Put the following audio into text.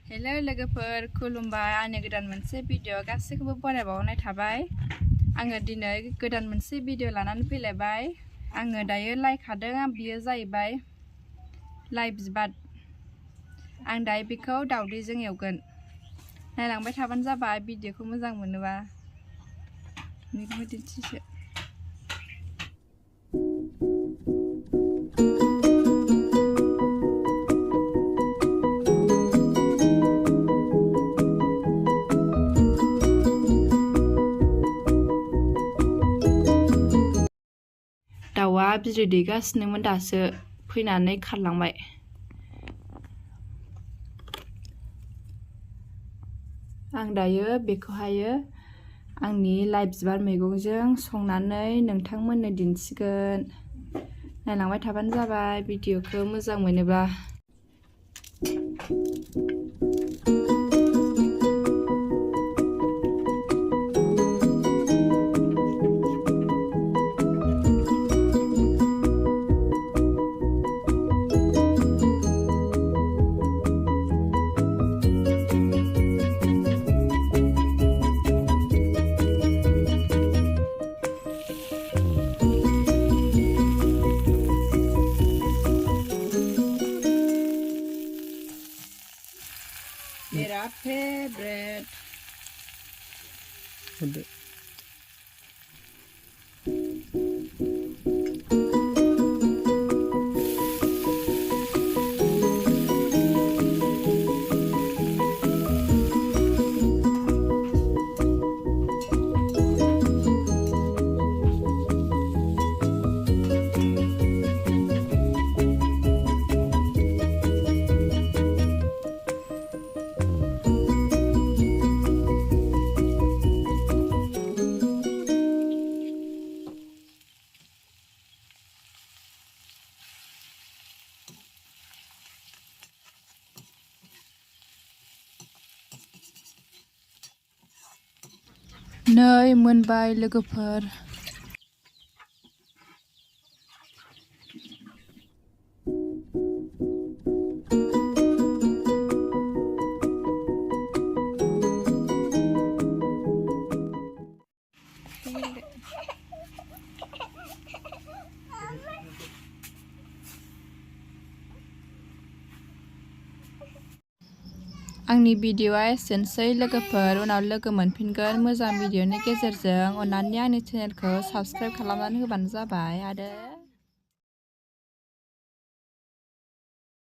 Hello लोगोफोर खुलुमबाय आंनि गोदान मोनसे भिडिअ गासैखौबो बरायबावनाय थाबाय। आङो दिनै गोदान मोनसे भिडिअ लानानै फैलायबाय। आङो दायो लाइ खादों, बियो जाहैबाय लाइ बिबार। आं दायो बेखौ दावदैजों एवगोन। नायलांबाय थाबानो जाबाय। भिडिअखौ मोजां मोनोबा बेखौ दिन्थिसो। दाउआ बिदै दैगासिनोमोन, दासो फैनानै खारलांबाय। आं दायो बेखौहायो आंनि लाइ बिबार मैगंजों संनानै नोंथांमोननो दिन्थिगोन। नायलांबाय थाबानो जाबाय भिडिअखौ मोजां मोनोबा। मेरा फेवरेट। नै मोनबाय लोगोफोर। आंनि भिडिअआ एसेनोसै लोगोफोर। उनाव लोगो मोनफिनगोन मोजां भिडिअनि गेजेरजों। अननानै आंनि चेनेलखौ साबस्क्राइब खालामनानै होबानो जाबाय आरो